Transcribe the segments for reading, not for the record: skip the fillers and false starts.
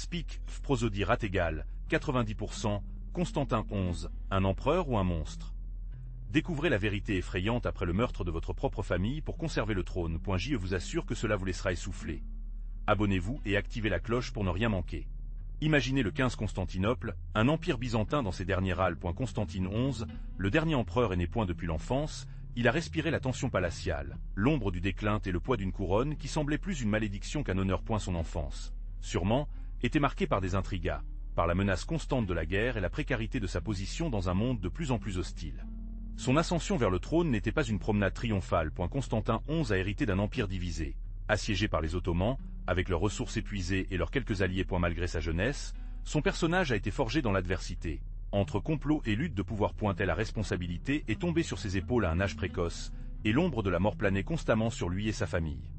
Speak, prosodie rate égale, 90%, Constantin 11, un empereur ou un monstre? Découvrez la vérité effrayante après le meurtre de votre propre famille pour conserver le trône. Je vous assure que cela vous laissera essouffler. Abonnez-vous et activez la cloche pour ne rien manquer. Imaginez le 15 Constantinople, un empire byzantin dans ses derniers râles. Constantine 11, le dernier empereur est né depuis l'enfance, il a respiré la tension palatiale, l'ombre du déclin et le poids d'une couronne qui semblait plus une malédiction qu'un honneur. Son enfance, sûrement, était marquée par des intrigas, par la menace constante de la guerre et la précarité de sa position dans un monde de plus en plus hostile. Son ascension vers le trône n'était pas une promenade triomphale. Constantin 11 a hérité d'un empire divisé, assiégé par les Ottomans, avec leurs ressources épuisées et leurs quelques alliés. Malgré sa jeunesse, son personnage a été forgé dans l'adversité. Entre complot et lutte de pouvoir, la responsabilité est tombée sur ses épaules à un âge précoce, et l'ombre de la mort planait constamment sur lui et sa famille.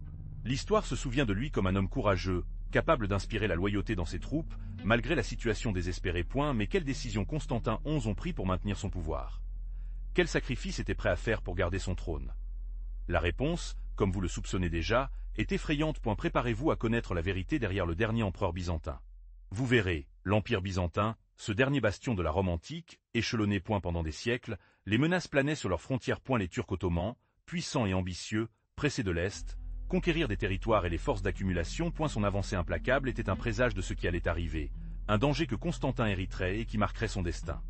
L'histoire se souvient de lui comme un homme courageux, capable d'inspirer la loyauté dans ses troupes, malgré la situation désespérée. Mais quelles décisions Constantin 11 ont pris pour maintenir son pouvoir? Quel sacrifice était prêt à faire pour garder son trône? La réponse, comme vous le soupçonnez déjà, est effrayante. Préparez-vous à connaître la vérité derrière le dernier empereur byzantin. Vous verrez, l'Empire byzantin, ce dernier bastion de la Rome antique, échelonné pendant des siècles, les menaces planaient sur leurs frontières. Les Turcs ottomans, puissants et ambitieux, pressés de l'Est, conquérir des territoires et les forces d'accumulation. Son avancée implacable était un présage de ce qui allait arriver, un danger que Constantin hériterait et qui marquerait son destin.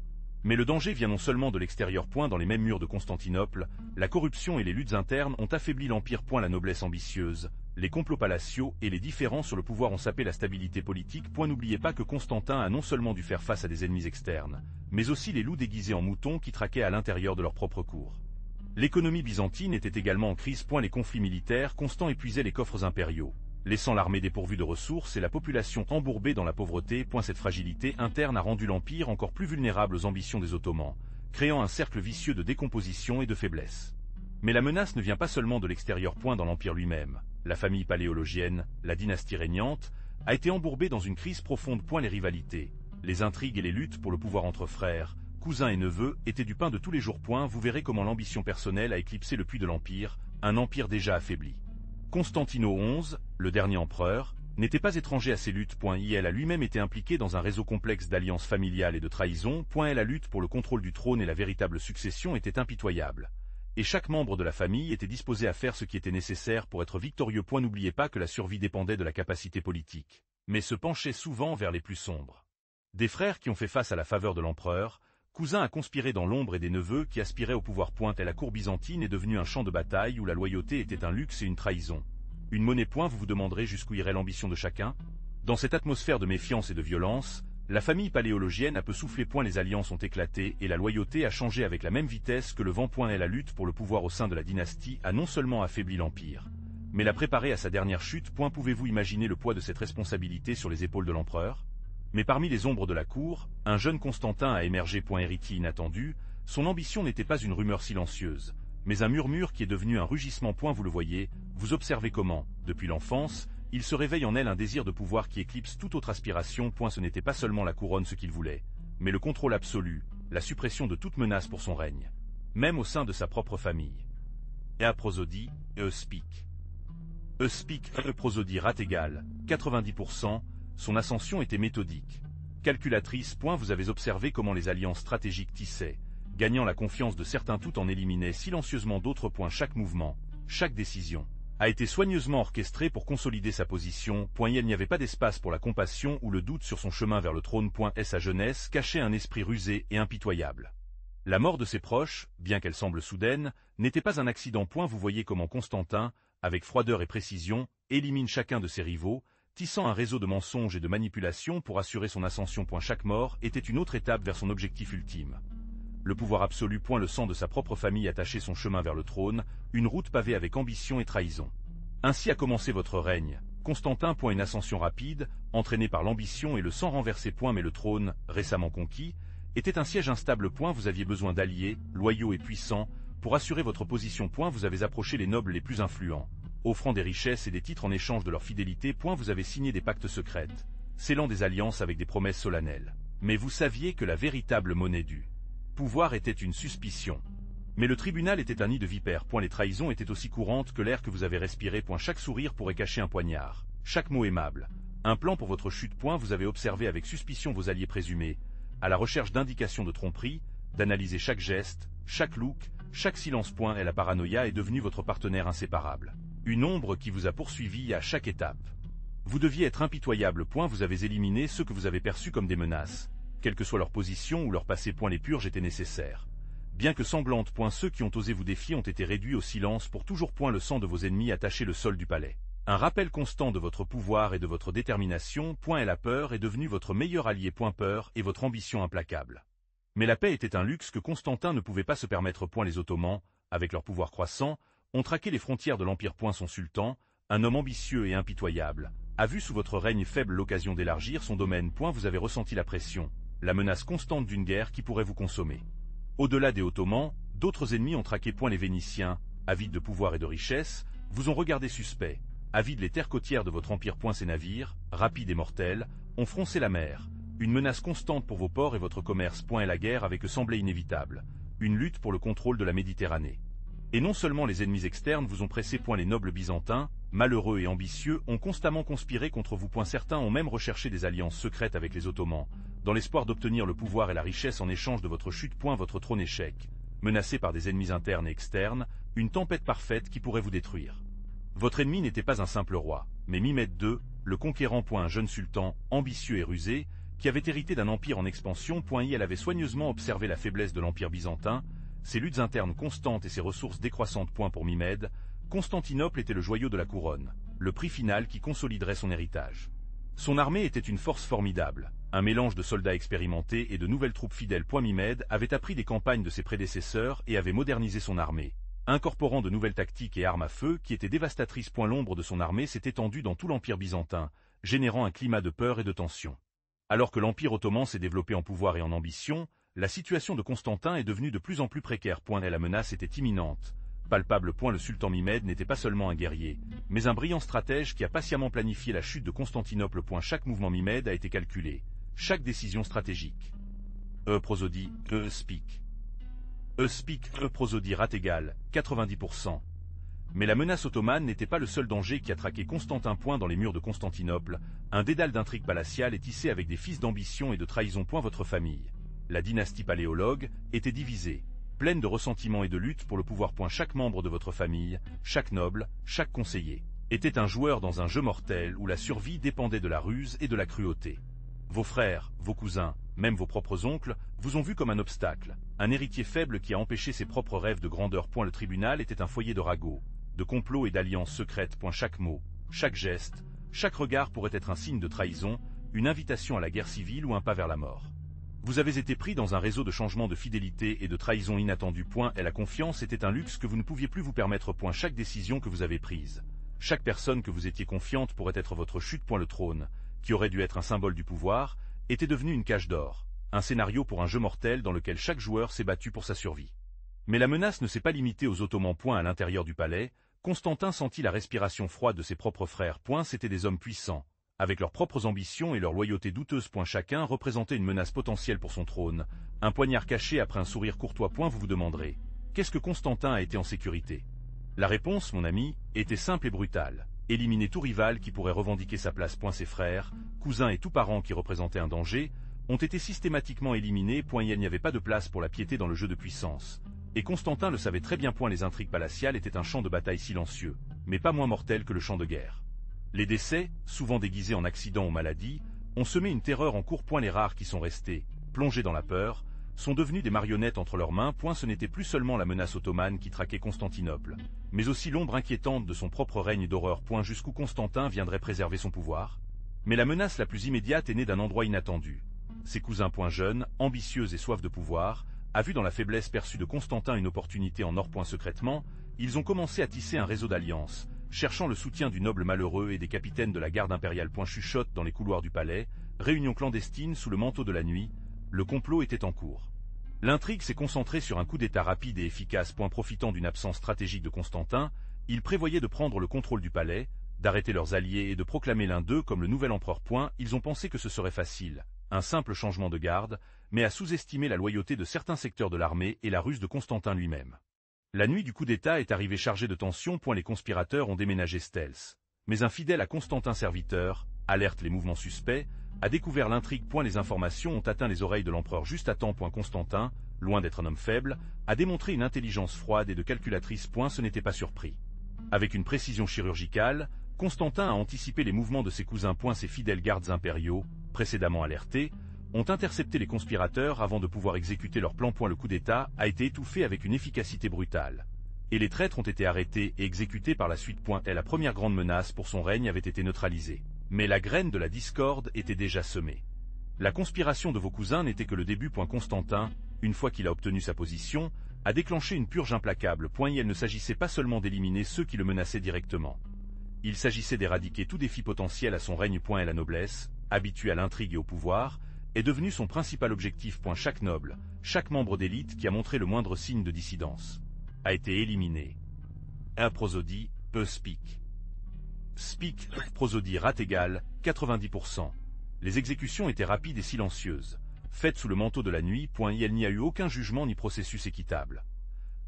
Mais le danger vient non seulement de l'extérieur. Dans les mêmes murs de Constantinople, la corruption et les luttes internes ont affaibli l'Empire. La noblesse ambitieuse, les complots palatiaux et les différends sur le pouvoir ont sapé la stabilité politique. N'oubliez pas que Constantin a non seulement dû faire face à des ennemis externes, mais aussi les loups déguisés en moutons qui traquaient à l'intérieur de leur propre cour. L'économie byzantine était également en crise. Les conflits militaires constants épuisaient les coffres impériaux, laissant l'armée dépourvue de ressources et la population embourbée dans la pauvreté. Cette fragilité interne a rendu l'Empire encore plus vulnérable aux ambitions des Ottomans, créant un cercle vicieux de décomposition et de faiblesse. Mais la menace ne vient pas seulement de l'extérieur. Dans l'Empire lui-même, la famille paléologienne, la dynastie régnante, a été embourbée dans une crise profonde. Les rivalités, les intrigues et les luttes pour le pouvoir entre frères, cousins et neveux étaient du pain de tous les jours. Vous verrez comment l'ambition personnelle a éclipsé le puits de l'Empire, un empire déjà affaibli. Constantino XI, le dernier empereur, n'était pas étranger à ces luttes. Il a lui-même été impliqué dans un réseau complexe d'alliances familiales et de trahisons. La lutte pour le contrôle du trône et la véritable succession était impitoyable. Et chaque membre de la famille était disposé à faire ce qui était nécessaire pour être victorieux. N'oubliez pas que la survie dépendait de la capacité politique, mais se penchait souvent vers les plus sombres. Des frères qui ont fait face à la faveur de l'empereur, cousins à conspirer dans l'ombre et des neveux qui aspiraient au pouvoir. La cour byzantine est devenue un champ de bataille où la loyauté était un luxe et une trahison. Une monnaie. Vous vous demanderez jusqu'où irait l'ambition de chacun? Dans cette atmosphère de méfiance et de violence, la famille paléologienne a peu soufflé. Les alliances ont éclaté et la loyauté a changé avec la même vitesse que le vent. Et la lutte pour le pouvoir au sein de la dynastie a non seulement affaibli l'Empire, mais l'a préparé à sa dernière chute. Pouvez-vous imaginer le poids de cette responsabilité sur les épaules de l'empereur? Mais parmi les ombres de la cour, un jeune Constantin a émergé. Héritier inattendu, son ambition n'était pas une rumeur silencieuse, mais un murmure qui est devenu un rugissement. Vous le voyez, vous observez comment, depuis l'enfance, il se réveille en elle un désir de pouvoir qui éclipse toute autre aspiration. Ce n'était pas seulement la couronne ce qu'il voulait, mais le contrôle absolu, la suppression de toute menace pour son règne, même au sein de sa propre famille. Et prosodie, speak. Speak, prosodie rate égale, 90%, son ascension était méthodique. Calculatrice. Vous avez observé comment les alliances stratégiques tissaient, gagnant la confiance de certains tout en éliminaient silencieusement d'autres. Chaque mouvement, chaque décision, a été soigneusement orchestré pour consolider sa position. Il n'y avait pas d'espace pour la compassion ou le doute sur son chemin vers le trône. Et sa jeunesse cachait un esprit rusé et impitoyable. La mort de ses proches, bien qu'elle semble soudaine, n'était pas un accident. Vous voyez comment Constantin, avec froideur et précision, élimine chacun de ses rivaux, tissant un réseau de mensonges et de manipulations pour assurer son ascension. Chaque mort était une autre étape vers son objectif ultime. Le pouvoir absolu. Le sang de sa propre famille attachait son chemin vers le trône, une route pavée avec ambition et trahison. Ainsi a commencé votre règne, Constantin. Une ascension rapide, entraînée par l'ambition et le sang renversé. Mais le trône, récemment conquis, était un siège instable. Vous aviez besoin d'alliés, loyaux et puissants, pour assurer votre position. Vous avez approché les nobles les plus influents, offrant des richesses et des titres en échange de leur fidélité. Vous avez signé des pactes secrets, scellant des alliances avec des promesses solennelles. Mais vous saviez que la véritable monnaie du pouvoir était une suspicion. Mais le tribunal était un nid de vipères. Les trahisons étaient aussi courantes que l'air que vous avez respiré. Chaque sourire pourrait cacher un poignard, chaque mot aimable, Un plan pour votre chute. Vous avez observé avec suspicion vos alliés présumés, à la recherche d'indications de tromperie, d'analyser chaque geste, chaque look, chaque silence. Et la paranoïa est devenue votre partenaire inséparable. Une ombre qui vous a poursuivi à chaque étape. Vous deviez être impitoyable. Vous avez éliminé ceux que vous avez perçus comme des menaces. Quelle que soit leur position ou leur passé. Les purges étaient nécessaires. Bien que sanglantes. Ceux qui ont osé vous défier ont été réduits au silence pour toujours. Le sang de vos ennemis attaché le sol du palais. Un rappel constant de votre pouvoir et de votre détermination. Et la peur est devenue votre meilleur allié. Peur et votre ambition implacable. Mais la paix était un luxe que Constantin ne pouvait pas se permettre. Les Ottomans, avec leur pouvoir croissant, ont traqué les frontières de l'Empire. Son sultan, un homme ambitieux et impitoyable, a vu sous votre règne faible l'occasion d'élargir son domaine. Vous avez ressenti la pression, la menace constante d'une guerre qui pourrait vous consommer. Au-delà des Ottomans, d'autres ennemis ont traqué. Les Vénitiens, avides de pouvoir et de richesse, vous ont regardé suspect. Avides, les terres côtières de votre empire. Ces navires, rapides et mortels, ont froncé la mer. Une menace constante pour vos ports et votre commerce. Et la guerre avait que semblait inévitable. Une lutte pour le contrôle de la Méditerranée. Et non seulement les ennemis externes vous ont pressé. Les nobles byzantins, malheureux et ambitieux, ont constamment conspiré contre vous. Certains ont même recherché des alliances secrètes avec les Ottomans, dans l'espoir d'obtenir le pouvoir et la richesse en échange de votre chute. Votre trône échec, menacé par des ennemis internes et externes, une tempête parfaite qui pourrait vous détruire. Votre ennemi n'était pas un simple roi, mais Mimède II, le conquérant. Un jeune sultan, ambitieux et rusé, qui avait hérité d'un empire en expansion. Elle avait soigneusement observé la faiblesse de l'empire byzantin, ses luttes internes constantes et ses ressources décroissantes. Pour Mimède, Constantinople était le joyau de la couronne, le prix final qui consoliderait son héritage. Son armée était une force formidable, un mélange de soldats expérimentés et de nouvelles troupes fidèles. Mimède avait appris des campagnes de ses prédécesseurs et avait modernisé son armée, incorporant de nouvelles tactiques et armes à feu qui étaient dévastatrices. L'ombre de son armée s'est étendue dans tout l'empire byzantin, générant un climat de peur et de tension. Alors que l'empire ottoman s'est développé en pouvoir et en ambition, la situation de Constantin est devenue de plus en plus précaire. Et la menace était imminente, palpable. Le sultan Mimède n'était pas seulement un guerrier, mais un brillant stratège qui a patiemment planifié la chute de Constantinople. Chaque mouvement Mimède a été calculé, chaque décision stratégique. Prosodie, speak. Speak, prosodie rate égale, 90%. Mais la menace ottomane n'était pas le seul danger qui a traqué Constantin. Dans les murs de Constantinople, un dédale d'intrigues palatiales est tissé avec des fils d'ambition et de trahison. Votre famille, la dynastie paléologue, était divisée, pleine de ressentiments et de lutte pour le pouvoir. Chaque membre de votre famille, chaque noble, chaque conseiller, était un joueur dans un jeu mortel où la survie dépendait de la ruse et de la cruauté. Vos frères, vos cousins, même vos propres oncles, vous ont vu comme un obstacle, un héritier faible qui a empêché ses propres rêves de grandeur. Le tribunal était un foyer de ragots, de complots et d'alliances secrètes. Chaque mot, chaque geste, chaque regard pourrait être un signe de trahison, une invitation à la guerre civile ou un pas vers la mort. Vous avez été pris dans un réseau de changements de fidélité et de trahison inattendus. Et la confiance était un luxe que vous ne pouviez plus vous permettre. Chaque décision que vous avez prise, chaque personne que vous étiez confiante pourrait être votre chute. Le trône, qui aurait dû être un symbole du pouvoir, était devenu une cage d'or, un scénario pour un jeu mortel dans lequel chaque joueur s'est battu pour sa survie. Mais la menace ne s'est pas limitée aux Ottomans. À l'intérieur du palais, Constantin sentit la respiration froide de ses propres frères. C'étaient des hommes puissants, avec leurs propres ambitions et leur loyauté douteuse. Chacun représentait une menace potentielle pour son trône, un poignard caché après un sourire courtois. Vous vous demanderez, qu'est-ce que Constantin a été en sécurité? La réponse, mon ami, était simple et brutale. Éliminer tout rival qui pourrait revendiquer sa place. Ses frères, cousins et tout parent qui représentaient un danger, ont été systématiquement éliminés. Il n'y avait pas de place pour la piété dans le jeu de puissance. Et Constantin le savait très bien. Les intrigues palatiales étaient un champ de bataille silencieux, mais pas moins mortel que le champ de guerre. Les décès, souvent déguisés en accidents ou maladies, ont semé une terreur en cours. Les rares qui sont restés, plongés dans la peur, sont devenus des marionnettes entre leurs mains. Ce n'était plus seulement la menace ottomane qui traquait Constantinople, mais aussi l'ombre inquiétante de son propre règne d'horreur. Jusqu'où Constantin viendrait préserver son pouvoir? Mais la menace la plus immédiate est née d'un endroit inattendu. Ses cousins. Jeunes, ambitieux et soif de pouvoir, a vu dans la faiblesse perçue de Constantin une opportunité en or. Secrètement, ils ont commencé à tisser un réseau d'alliances, cherchant le soutien du noble malheureux et des capitaines de la garde impériale. Chuchote dans les couloirs du palais, réunion clandestine sous le manteau de la nuit, le complot était en cours. L'intrigue s'est concentrée sur un coup d'état rapide et efficace. Profitant d'une absence stratégique de Constantin, ils prévoyaient de prendre le contrôle du palais, d'arrêter leurs alliés et de proclamer l'un d'eux comme le nouvel empereur. Ils ont pensé que ce serait facile, un simple changement de garde, mais à sous-estimer la loyauté de certains secteurs de l'armée et la ruse de Constantin lui-même. La nuit du coup d'état est arrivée chargée de tensions. Les conspirateurs ont déménagé stealth. Mais un fidèle à Constantin serviteur, alerte les mouvements suspects, a découvert l'intrigue. Les informations ont atteint les oreilles de l'empereur juste à temps. Constantin, loin d'être un homme faible, a démontré une intelligence froide et de calculatrice. Ce n'était pas surpris. Avec une précision chirurgicale, Constantin a anticipé les mouvements de ses cousins. Ses fidèles gardes impériaux, précédemment alertés, ont intercepté les conspirateurs avant de pouvoir exécuter leur plan. Le coup d'État a été étouffé avec une efficacité brutale. Et les traîtres ont été arrêtés et exécutés par la suite. Et la première grande menace pour son règne avait été neutralisée. Mais la graine de la discorde était déjà semée. La conspiration de vos cousins n'était que le début. Constantin, une fois qu'il a obtenu sa position, a déclenché une purge implacable. Et il ne s'agissait pas seulement d'éliminer ceux qui le menaçaient directement. Il s'agissait d'éradiquer tout défi potentiel à son règne. Et la noblesse, habituée à l'intrigue et au pouvoir, est devenue son principal objectif. Chaque noble, chaque membre d'élite qui a montré le moindre signe de dissidence a été éliminé. Un prosodie, speak. Speak, prosodie rate égale, 90%. Les exécutions étaient rapides et silencieuses, faites sous le manteau de la nuit. Il n'y a eu aucun jugement ni processus équitable.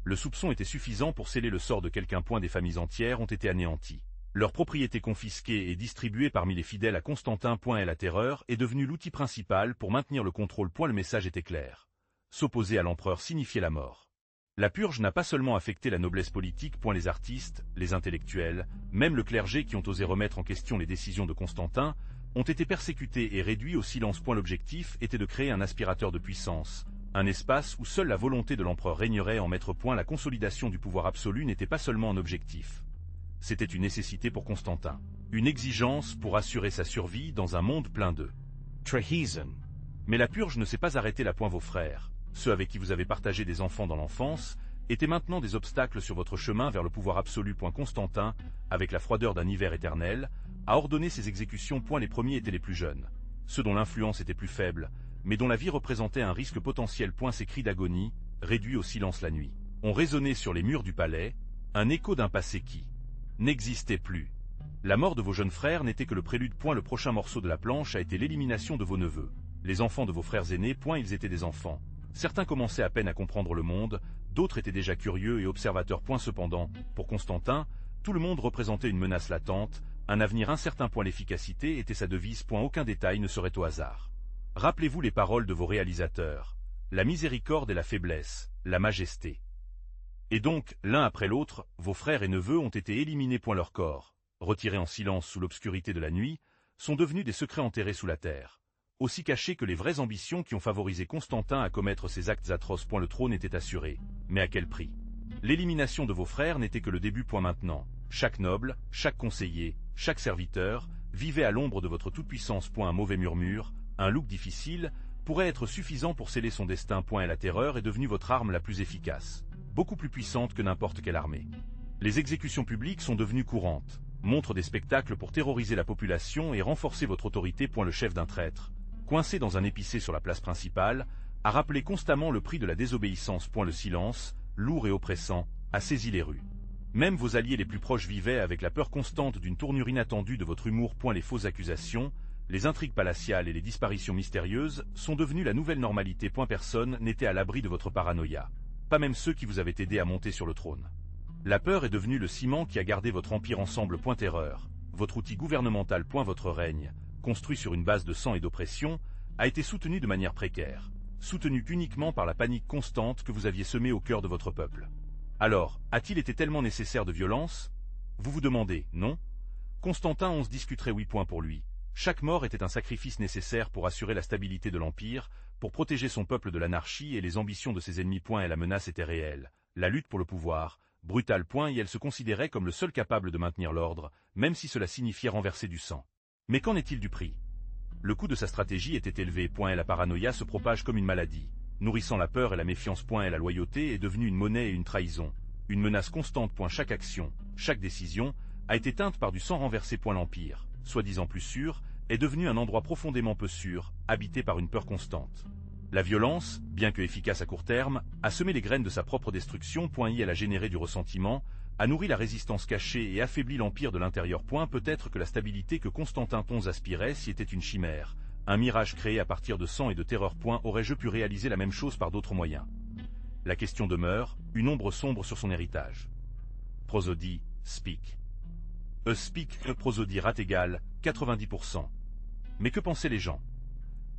Le soupçon était suffisant pour sceller le sort de quelqu'un. Des familles entières ont été anéanties. Leurs propriétés confisquées et distribuées parmi les fidèles à Constantin. Et la terreur est devenue l'outil principal pour maintenir le contrôle. Le message était clair. S'opposer à l'empereur signifiait la mort. La purge n'a pas seulement affecté la noblesse politique. Les artistes, les intellectuels, même le clergé qui ont osé remettre en question les décisions de Constantin, ont été persécutés et réduits au silence. L'objectif était de créer un aspirateur de puissance, un espace où seule la volonté de l'empereur régnerait en maître. La consolidation du pouvoir absolu n'était pas seulement un objectif. C'était une nécessité pour Constantin, une exigence pour assurer sa survie dans un monde plein de treason. Mais la purge ne s'est pas arrêtée là. Vos frères, ceux avec qui vous avez partagé des enfants dans l'enfance, étaient maintenant des obstacles sur votre chemin vers le pouvoir absolu. Constantin, avec la froideur d'un hiver éternel, a ordonné ces exécutions. Les premiers étaient les plus jeunes, ceux dont l'influence était plus faible, mais dont la vie représentait un risque potentiel. Ces cris d'agonie, réduits au silence la nuit, ont résonné sur les murs du palais, un écho d'un passé qui n'existait plus. La mort de vos jeunes frères n'était que le prélude. Le prochain morceau de la planche a été l'élimination de vos neveux, les enfants de vos frères aînés. Ils étaient des enfants. Certains commençaient à peine à comprendre le monde, d'autres étaient déjà curieux et observateurs. Cependant, pour Constantin, tout le monde représentait une menace latente, un avenir incertain. L'efficacité était sa devise. Aucun détail ne serait au hasard. Rappelez-vous les paroles de vos réalisateurs. La miséricorde et la faiblesse, la majesté. Et donc, l'un après l'autre, vos frères et neveux ont été éliminés. Leur corps, retirés en silence sous l'obscurité de la nuit, sont devenus des secrets enterrés sous la terre. Aussi cachés que les vraies ambitions qui ont favorisé Constantin à commettre ces actes atroces. Le trône était assuré. Mais à quel prix? L'élimination de vos frères n'était que le début. Maintenant, chaque noble, chaque conseiller, chaque serviteur, vivait à l'ombre de votre toute-puissance. Un mauvais murmure, un look difficile, pourrait être suffisant pour sceller son destin. Et la terreur est devenue votre arme la plus efficace, beaucoup plus puissante que n'importe quelle armée. Les exécutions publiques sont devenues courantes, montrent des spectacles pour terroriser la population et renforcer votre autorité. Le chef d'un traître, coincé dans un épicé sur la place principale, a rappelé constamment le prix de la désobéissance. Le silence, lourd et oppressant, a saisi les rues. Même vos alliés les plus proches vivaient avec la peur constante d'une tournure inattendue de votre humour. Les fausses accusations, les intrigues palatiales et les disparitions mystérieuses sont devenues la nouvelle normalité. Personne n'était à l'abri de votre paranoïa, pas même ceux qui vous avaient aidé à monter sur le trône. La peur est devenue le ciment qui a gardé votre empire ensemble. Terreur, votre outil gouvernemental. Votre règne, construit sur une base de sang et d'oppression, a été soutenu de manière précaire, soutenu uniquement par la panique constante que vous aviez semée au cœur de votre peuple. Alors, a-t-il été tellement nécessaire de violence? Vous vous demandez, non? Constantin XI discuterait. Oui. Pour lui, chaque mort était un sacrifice nécessaire pour assurer la stabilité de l'empire, pour protéger son peuple de l'anarchie et les ambitions de ses ennemis. Et la menace était réelle, la lutte pour le pouvoir, brutale. Et elle se considérait comme le seul capable de maintenir l'ordre, même si cela signifiait renverser du sang. Mais qu'en est-il du prix? Le coût de sa stratégie était élevé. Et la paranoïa se propage comme une maladie, nourrissant la peur et la méfiance. Et la loyauté est devenue une monnaie et une trahison, une menace constante. Chaque action, chaque décision, a été teinte par du sang renversé. L'empire, soi-disant plus sûr, est devenu un endroit profondément peu sûr, habité par une peur constante. La violence, bien que efficace à court terme, a semé les graines de sa propre destruction. Elle a généré du ressentiment, a nourri la résistance cachée et affaibli l'empire de l'intérieur. Peut-être que la stabilité que Constantin XI aspirait s'y était une chimère, un mirage créé à partir de sang et de terreur. Aurais-je pu réaliser la même chose par d'autres moyens? La question demeure, une ombre sombre sur son héritage. Prosodie, speak. Speak, prosodie rate égale 90%. Mais que pensaient les gens?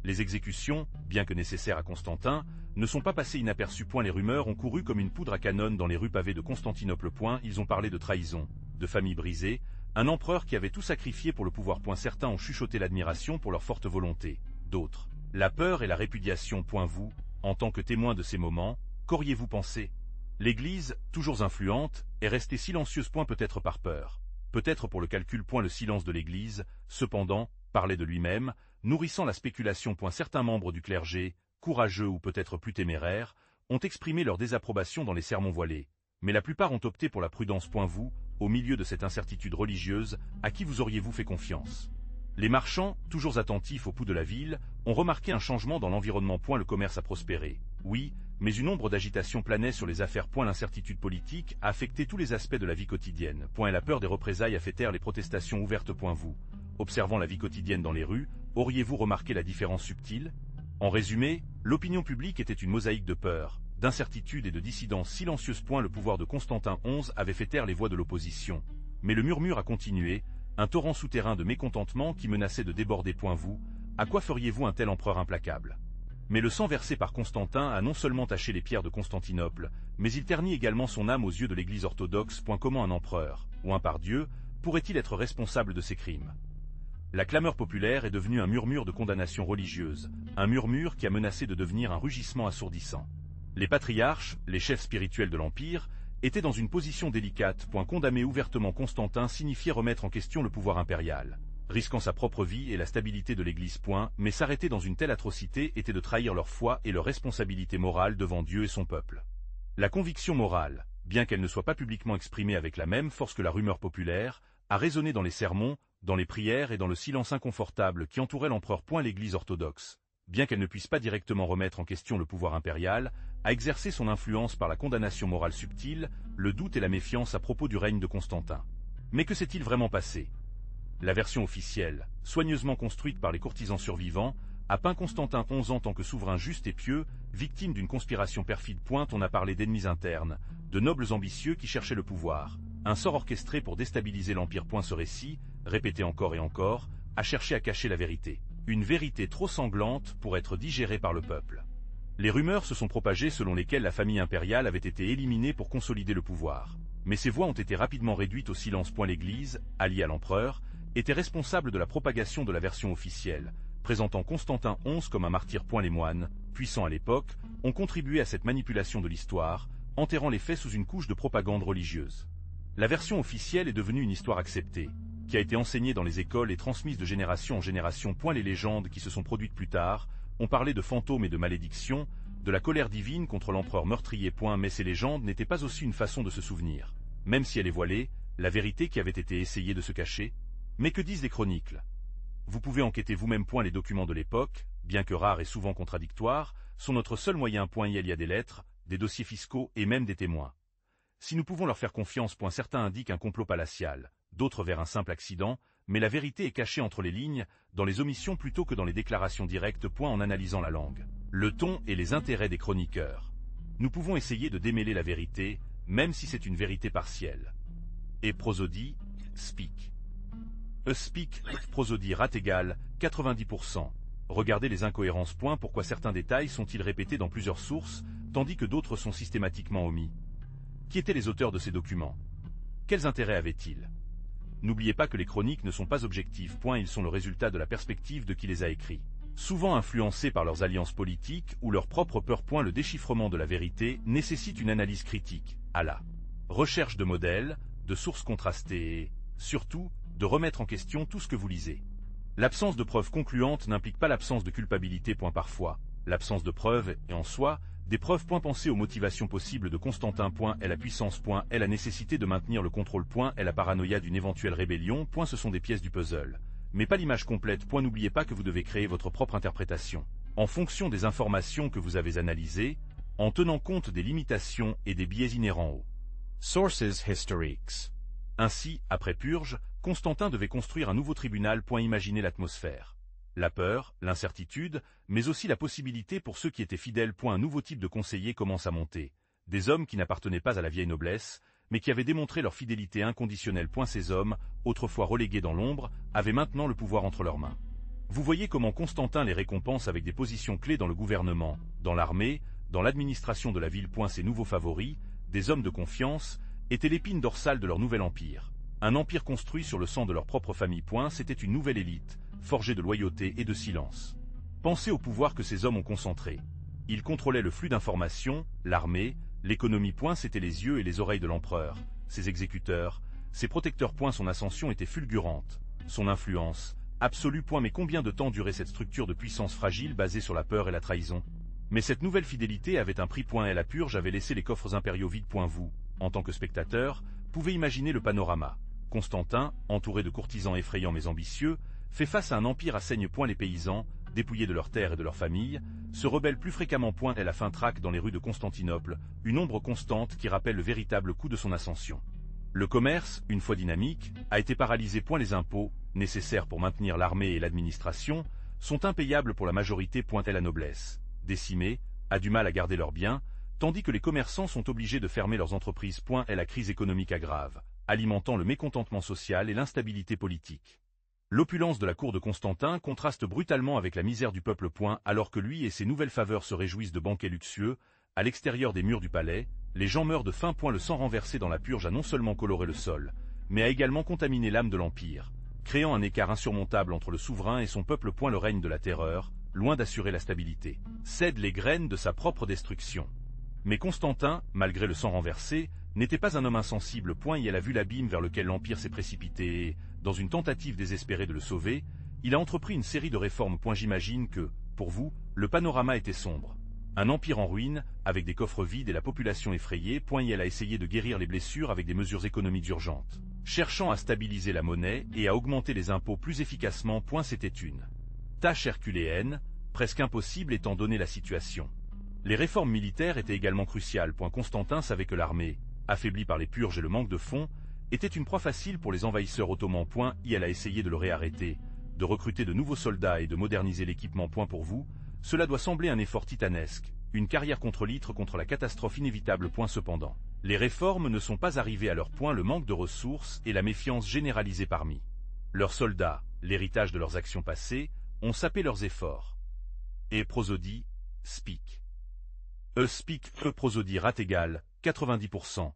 Les exécutions, bien que nécessaires à Constantin, ne sont pas passées inaperçues. Les rumeurs ont couru comme une poudre à canon dans les rues pavées de Constantinople. Ils ont parlé de trahison, de famille brisée, un empereur qui avait tout sacrifié pour le pouvoir. Certains ont chuchoté l'admiration pour leur forte volonté, d'autres, la peur et la répudiation. Vous, en tant que témoin de ces moments, qu'auriez-vous pensé? L'Église, toujours influente, est restée silencieuse. Peut-être par peur, peut-être pour le calcul. Le silence de l'Église, cependant, parlait de lui-même, nourrissant la spéculation. Certains membres du clergé, courageux ou peut-être plus téméraires, ont exprimé leur désapprobation dans les sermons voilés, mais la plupart ont opté pour la prudence. Vous, au milieu de cette incertitude religieuse, à qui vous auriez-vous fait confiance? Les marchands, toujours attentifs au pouls de la ville, ont remarqué un changement dans l'environnement. Le commerce a prospéré, oui, mais une ombre d'agitation planait sur les affaires. L'incertitude politique a affecté tous les aspects de la vie quotidienne. Et la peur des représailles a fait taire les protestations ouvertes. Vous, observant la vie quotidienne dans les rues, auriez-vous remarqué la différence subtile? En résumé, l'opinion publique était une mosaïque de peur, d'incertitude et de dissidence silencieuse. Le pouvoir de Constantin XI avait fait taire les voix de l'opposition. Mais le murmure a continué, un torrent souterrain de mécontentement qui menaçait de déborder. Vous, à quoi feriez-vous un tel empereur implacable? Mais le sang versé par Constantin a non seulement taché les pierres de Constantinople, mais il ternit également son âme aux yeux de l'Église orthodoxe. Comment un empereur, ou un par-dieu, pourrait-il être responsable de ces crimes? La clameur populaire est devenue un murmure de condamnation religieuse, un murmure qui a menacé de devenir un rugissement assourdissant. Les patriarches, les chefs spirituels de l'Empire, étaient dans une position délicate. Condamner ouvertement Constantin signifiait remettre en question le pouvoir impérial, risquant sa propre vie et la stabilité de l'Église. Mais s'arrêter dans une telle atrocité était de trahir leur foi et leur responsabilité morale devant Dieu et son peuple. La conviction morale, bien qu'elle ne soit pas publiquement exprimée avec la même force que la rumeur populaire, a résonné dans les sermons, dans les prières et dans le silence inconfortable qui entourait l'empereur. L'Église orthodoxe, bien qu'elle ne puisse pas directement remettre en question le pouvoir impérial, a exercé son influence par la condamnation morale subtile, le doute et la méfiance à propos du règne de Constantin. Mais que s'est-il vraiment passé? La version officielle, soigneusement construite par les courtisans survivants, a peint Constantin XI en tant que souverain juste et pieux, victime d'une conspiration perfide. On a parlé d'ennemis internes, de nobles ambitieux qui cherchaient le pouvoir, un sort orchestré pour déstabiliser l'Empire. Ce récit, répété encore et encore, a cherché à cacher la vérité. Une vérité trop sanglante pour être digérée par le peuple. Les rumeurs se sont propagées selon lesquelles la famille impériale avait été éliminée pour consolider le pouvoir. Mais ces voix ont été rapidement réduites au silence. L'Église, alliée à l'empereur, était responsable de la propagation de la version officielle, présentant Constantin XI comme un martyr. Les moines, puissants à l'époque, ont contribué à cette manipulation de l'histoire, enterrant les faits sous une couche de propagande religieuse. La version officielle est devenue une histoire acceptée, qui a été enseignée dans les écoles et transmise de génération en génération. Les légendes qui se sont produites plus tard ont parlé de fantômes et de malédictions, de la colère divine contre l'empereur meurtrier. Mais ces légendes n'étaient pas aussi une façon de se souvenir, même si elle est voilée, la vérité qui avait été essayée de se cacher. Mais que disent les chroniques? Vous pouvez enquêter vous-même. Les documents de l'époque, bien que rares et souvent contradictoires, sont notre seul moyen. Il y a des lettres, des dossiers fiscaux et même des témoins. Si nous pouvons leur faire confiance. Certains indiquent un complot palatial, d'autres vers un simple accident, mais la vérité est cachée entre les lignes, dans les omissions plutôt que dans les déclarations directes. En analysant la langue, le ton et les intérêts des chroniqueurs, nous pouvons essayer de démêler la vérité, même si c'est une vérité partielle. Et prosodie, speak. Speak, prosodie rate égale 90%. Regardez les incohérences. Pourquoi certains détails sont-ils répétés dans plusieurs sources, tandis que d'autres sont systématiquement omis? Qui étaient les auteurs de ces documents? Quels intérêts avaient-ils? N'oubliez pas que les chroniques ne sont pas objectives. Ils sont le résultat de la perspective de qui les a écrits. Souvent influencés par leurs alliances politiques ou leur propre peur. Le déchiffrement de la vérité nécessite une analyse critique, à la recherche de modèles, de sources contrastées et, surtout, de remettre en question tout ce que vous lisez. L'absence de preuves concluantes n'implique pas l'absence de culpabilité. Parfois, l'absence de preuves est en soi des preuves. Pensez aux motivations possibles de Constantin. Est la puissance. Est la nécessité de maintenir le contrôle. Est la paranoïa d'une éventuelle rébellion. Ce sont des pièces du puzzle, mais pas l'image complète. N'oubliez pas que vous devez créer votre propre interprétation, en fonction des informations que vous avez analysées, en tenant compte des limitations et des biais inhérents aux sources historiques. Ainsi, après Purge, Constantin devait construire un nouveau tribunal. Imaginez l'atmosphère. La peur, l'incertitude, mais aussi la possibilité pour ceux qui étaient fidèles. Un nouveau type de conseiller commence à monter. Des hommes qui n'appartenaient pas à la vieille noblesse, mais qui avaient démontré leur fidélité inconditionnelle. Ces hommes, autrefois relégués dans l'ombre, avaient maintenant le pouvoir entre leurs mains. Vous voyez comment Constantin les récompense avec des positions clés dans le gouvernement, dans l'armée, dans l'administration de la ville. Ces nouveaux favoris, des hommes de confiance, étaient l'épine dorsale de leur nouvel empire. Un empire construit sur le sang de leur propre famille. C'était une nouvelle élite, forgée de loyauté et de silence. Pensez au pouvoir que ces hommes ont concentré. Ils contrôlaient le flux d'informations, l'armée, l'économie. C'étaient les yeux et les oreilles de l'empereur, ses exécuteurs, ses protecteurs. Son ascension était fulgurante, son influence, absolue. Mais combien de temps durait cette structure de puissance fragile basée sur la peur et la trahison? Mais cette nouvelle fidélité avait un prix. Et la purge avait laissé les coffres impériaux vides. Vous, en tant que spectateur, pouvez imaginer le panorama. Constantin, entouré de courtisans effrayants mais ambitieux, fait face à un empire à saigne. Les paysans, dépouillés de leurs terres et de leurs familles, se rebellent plus fréquemment. Et la faim traque dans les rues de Constantinople, une ombre constante qui rappelle le véritable coup de son ascension. Le commerce, une fois dynamique, a été paralysé. Les impôts, nécessaires pour maintenir l'armée et l'administration, sont impayables pour la majorité. La noblesse, décimée, a du mal à garder leurs biens, tandis que les commerçants sont obligés de fermer leurs entreprises. La crise économique aggrave, alimentant le mécontentement social et l'instabilité politique. L'opulence de la cour de Constantin contraste brutalement avec la misère du peuple. Alors que lui et ses nouvelles faveurs se réjouissent de banquets luxueux, à l'extérieur des murs du palais, les gens meurent de faim. Le sang renversé dans la purge a non seulement coloré le sol, mais a également contaminé l'âme de l'Empire, créant un écart insurmontable entre le souverain et son peuple. Le règne de la terreur, loin d'assurer la stabilité, cède les graines de sa propre destruction. Mais Constantin, malgré le sang renversé, n'était pas un homme insensible. Il a vu l'abîme vers lequel l'Empire s'est précipité et, dans une tentative désespérée de le sauver, il a entrepris une série de réformes. J'imagine que, pour vous, le panorama était sombre. Un empire en ruine, avec des coffres vides et la population effrayée. Il a essayé de guérir les blessures avec des mesures économiques urgentes, cherchant à stabiliser la monnaie et à augmenter les impôts plus efficacement. C'était une tâche herculéenne, presque impossible étant donné la situation. Les réformes militaires étaient également cruciales. Constantin savait que l'armée, affaiblie par les purges et le manque de fonds, était une proie facile pour les envahisseurs ottomans. Il a essayé de le réarrêter, de recruter de nouveaux soldats et de moderniser l'équipement. Pour vous, cela doit sembler un effort titanesque, une carrière contre litre contre la catastrophe inévitable. Cependant, les réformes ne sont pas arrivées à leur point. Le manque de ressources et la méfiance généralisée parmi leurs soldats, l'héritage de leurs actions passées, ont sapé leurs efforts. Et prosodie, speak. Speak, prosodie rat égale 90%.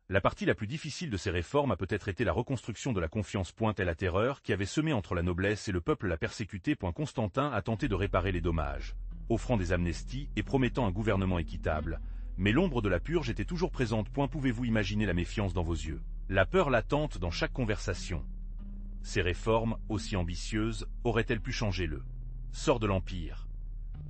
La partie la plus difficile de ces réformes a peut-être été la reconstruction de la confiance. Et la terreur qui avait semé entre la noblesse et le peuple l'a persécuté. Constantin a tenté de réparer les dommages, offrant des amnesties et promettant un gouvernement équitable. Mais l'ombre de la purge était toujours présente. Pouvez-vous imaginer la méfiance dans vos yeux, la peur latente dans chaque conversation? Ces réformes, aussi ambitieuses, auraient-elles pu changer le sort de l'Empire?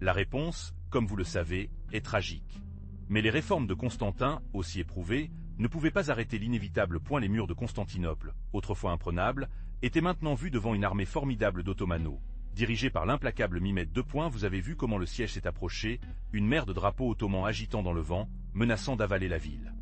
La réponse, comme vous le savez, est tragique. Mais les réformes de Constantin, aussi éprouvées, ne pouvaient pas arrêter l'inévitable. Les murs de Constantinople, autrefois imprenables, étaient maintenant vus devant une armée formidable d'Ottomanos, dirigée par l'implacable Mimète. Vous avez vu comment le siège s'est approché, une mer de drapeaux ottomans agitant dans le vent, menaçant d'avaler la ville.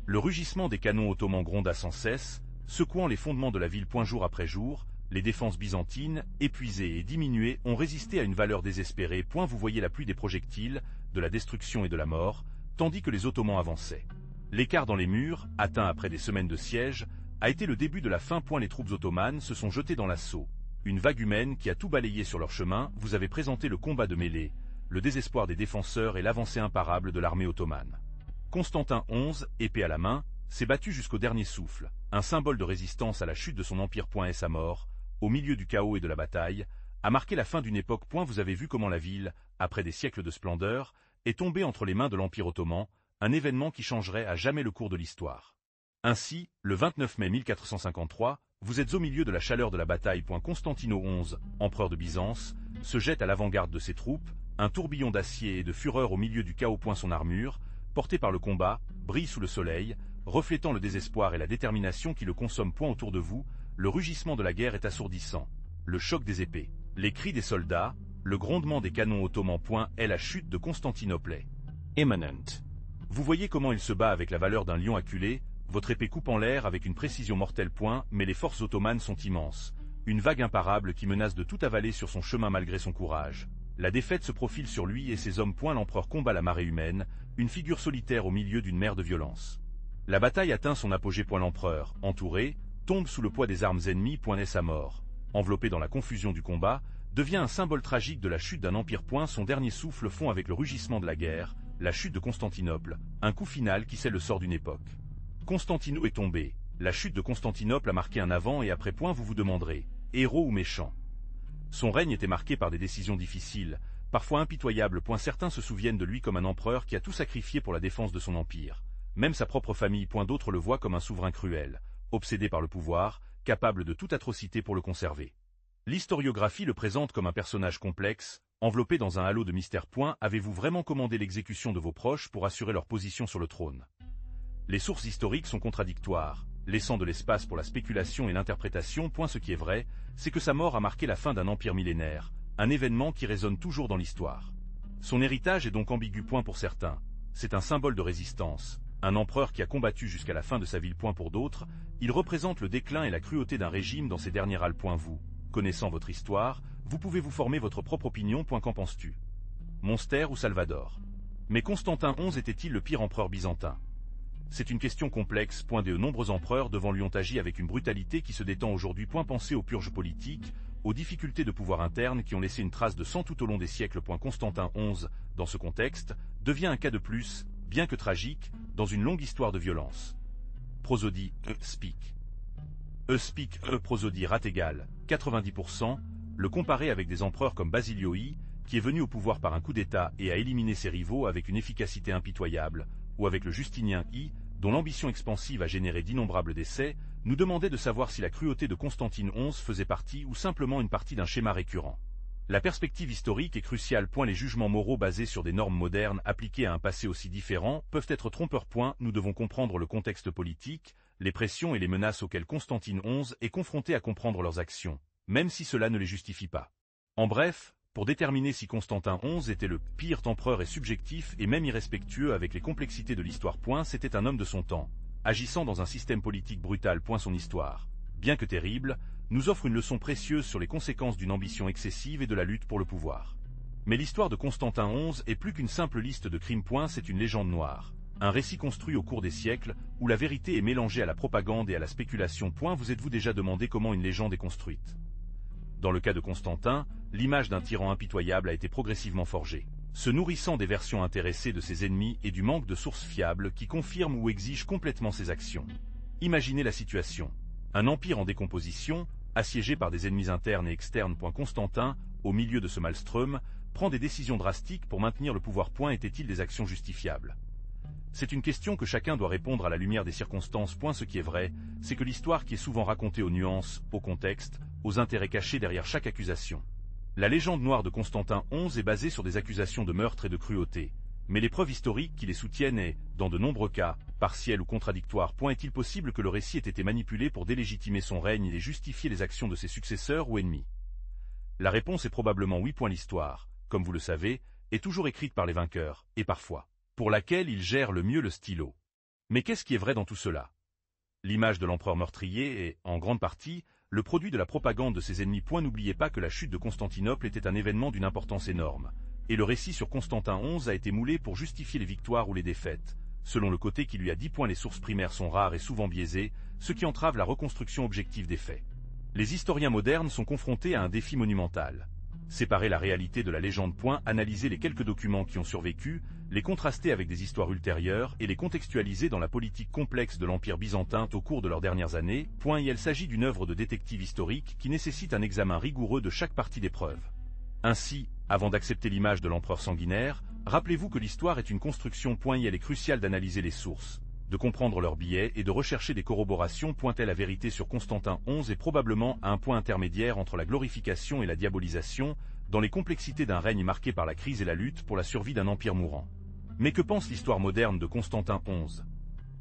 Le rugissement des canons ottomans gronda sans cesse, secouant les fondements de la ville. Jour après jour, les défenses byzantines, épuisées et diminuées, ont résisté à une valeur désespérée. Vous voyez la pluie des projectiles, de la destruction et de la mort, tandis que les Ottomans avançaient. L'écart dans les murs, atteint après des semaines de siège, a été le début de la fin. Les troupes ottomanes se sont jetées dans l'assaut. Une vague humaine qui a tout balayé sur leur chemin. Vous avez présenté le combat de mêlée, le désespoir des défenseurs et l'avancée imparable de l'armée ottomane. Constantin XI, épée à la main, s'est battu jusqu'au dernier souffle, un symbole de résistance à la chute de son empire. Et sa mort, au milieu du chaos et de la bataille, a marqué la fin d'une époque. Vous avez vu comment la ville, après des siècles de splendeur, est tombée entre les mains de l'Empire ottoman, un événement qui changerait à jamais le cours de l'histoire. Ainsi, le 29 mai 1453, vous êtes au milieu de la chaleur de la bataille. Constantino XI, empereur de Byzance, se jette à l'avant-garde de ses troupes, un tourbillon d'acier et de fureur au milieu du chaos. Son armure, portée par le combat, brille sous le soleil, reflétant le désespoir et la détermination qui le consomment. Autour de vous, le rugissement de la guerre est assourdissant, le choc des épées, les cris des soldats, le grondement des canons ottomans. Est la chute de Constantinople. Imminent. Vous voyez comment il se bat avec la valeur d'un lion acculé, votre épée coupe en l'air avec une précision mortelle. Mais les forces ottomanes sont immenses, une vague imparable qui menace de tout avaler sur son chemin malgré son courage. La défaite se profile sur lui et ses hommes. L'empereur combat la marée humaine, une figure solitaire au milieu d'une mer de violence. La bataille atteint son apogée. L'empereur, entouré, tombe sous le poids des armes ennemies. Naît sa mort. Enveloppé dans la confusion du combat, devient un symbole tragique de la chute d'un empire. Son dernier souffle fond avec le rugissement de la guerre, la chute de Constantinople, un coup final qui scelle le sort d'une époque. Constantino est tombé. La chute de Constantinople a marqué un avant et après. Vous vous demanderez, héros ou méchant? Son règne était marqué par des décisions difficiles, parfois impitoyables. Certains se souviennent de lui comme un empereur qui a tout sacrifié pour la défense de son empire. Même sa propre famille. D'autres le voient comme un souverain cruel, obsédé par le pouvoir, capable de toute atrocité pour le conserver. L'historiographie le présente comme un personnage complexe, enveloppé dans un halo de mystère. Avez-vous vraiment commandé l'exécution de vos proches pour assurer leur position sur le trône? Les sources historiques sont contradictoires, laissant de l'espace pour la spéculation et l'interprétation. Ce qui est vrai, c'est que sa mort a marqué la fin d'un empire millénaire, un événement qui résonne toujours dans l'histoire. Son héritage est donc ambigu. Pour certains, c'est un symbole de résistance, un empereur qui a combattu jusqu'à la fin de sa vie. Pour d'autres, il représente le déclin et la cruauté d'un régime dans ses derniers râles. Vous, connaissant votre histoire, vous pouvez vous former votre propre opinion. Qu'en penses-tu? Monster ou Salvador? Mais Constantin XI était-il le pire empereur byzantin? C'est une question complexe. De nombreux empereurs devant lui ont agi avec une brutalité qui se détend aujourd'hui. Pensez aux purges politiques, aux difficultés de pouvoir interne qui ont laissé une trace de sang tout au long des siècles. Constantin XI, dans ce contexte, devient un cas de plus, bien que tragique, dans une longue histoire de violence. Prosodie, speak. Prosodie égal, 90%, le comparer avec des empereurs comme Basilio I, qui est venu au pouvoir par un coup d'État et a éliminé ses rivaux avec une efficacité impitoyable, ou avec le Justinien I, dont l'ambition expansive a généré d'innombrables décès, nous demandait de savoir si la cruauté de Constantine XI faisait partie ou simplement une partie d'un schéma récurrent. La perspective historique est cruciale. Les jugements moraux basés sur des normes modernes appliquées à un passé aussi différent peuvent être trompeurs. Nous devons comprendre le contexte politique, les pressions et les menaces auxquelles Constantine XI est confronté à comprendre leurs actions, même si cela ne les justifie pas. En bref, pour déterminer si Constantin XI était le pire empereur est subjectif et même irrespectueux avec les complexités de l'histoire. C'était un homme de son temps, agissant dans un système politique brutal. Son histoire, bien que terrible, nous offre une leçon précieuse sur les conséquences d'une ambition excessive et de la lutte pour le pouvoir. Mais l'histoire de Constantin XI est plus qu'une simple liste de crimes. C'est une légende noire, un récit construit au cours des siècles, où la vérité est mélangée à la propagande et à la spéculation. Vous êtes-vous déjà demandé comment une légende est construite? Dans le cas de Constantin, l'image d'un tyran impitoyable a été progressivement forgée, se nourrissant des versions intéressées de ses ennemis et du manque de sources fiables qui confirment ou exigent complètement ses actions. Imaginez la situation. Un empire en décomposition, assiégé par des ennemis internes et externes. Constantin, au milieu de ce maelstrom, prend des décisions drastiques pour maintenir le pouvoir. Étaient-ils des actions justifiables? C'est une question que chacun doit répondre à la lumière des circonstances. Ce qui est vrai, c'est que l'histoire qui est souvent racontée aux nuances, au contexte, aux intérêts cachés derrière chaque accusation. La légende noire de Constantin XI est basée sur des accusations de meurtre et de cruauté, mais les preuves historiques qui les soutiennent est, dans de nombreux cas, partielles ou contradictoires. Est-il possible que le récit ait été manipulé pour délégitimer son règne et justifier les actions de ses successeurs ou ennemis? La réponse est probablement oui. L'histoire, comme vous le savez, est toujours écrite par les vainqueurs, et parfois, pour laquelle ils gèrent le mieux le stylo. Mais qu'est-ce qui est vrai dans tout cela? L'image de l'empereur meurtrier est, en grande partie, le produit de la propagande de ses ennemis. N'oubliez pas que la chute de Constantinople était un événement d'une importance énorme, et le récit sur Constantin XI a été moulé pour justifier les victoires ou les défaites, selon le côté qui lui a dit. Les sources primaires sont rares et souvent biaisées, ce qui entrave la reconstruction objective des faits. Les historiens modernes sont confrontés à un défi monumental. Séparer la réalité de la légende. Analyser les quelques documents qui ont survécu, les contraster avec des histoires ultérieures et les contextualiser dans la politique complexe de l'Empire byzantin au cours de leurs dernières années. Il s'agit d'une œuvre de détective historique qui nécessite un examen rigoureux de chaque partie des preuves. Ainsi, avant d'accepter l'image de l'empereur sanguinaire, rappelez-vous que l'histoire est une construction. Il est crucial d'analyser les sources, de comprendre leurs biais et de rechercher des corroborations. La vérité sur Constantin XI est probablement à un point intermédiaire entre la glorification et la diabolisation, dans les complexités d'un règne marqué par la crise et la lutte pour la survie d'un empire mourant. Mais que pense l'histoire moderne de Constantin XI?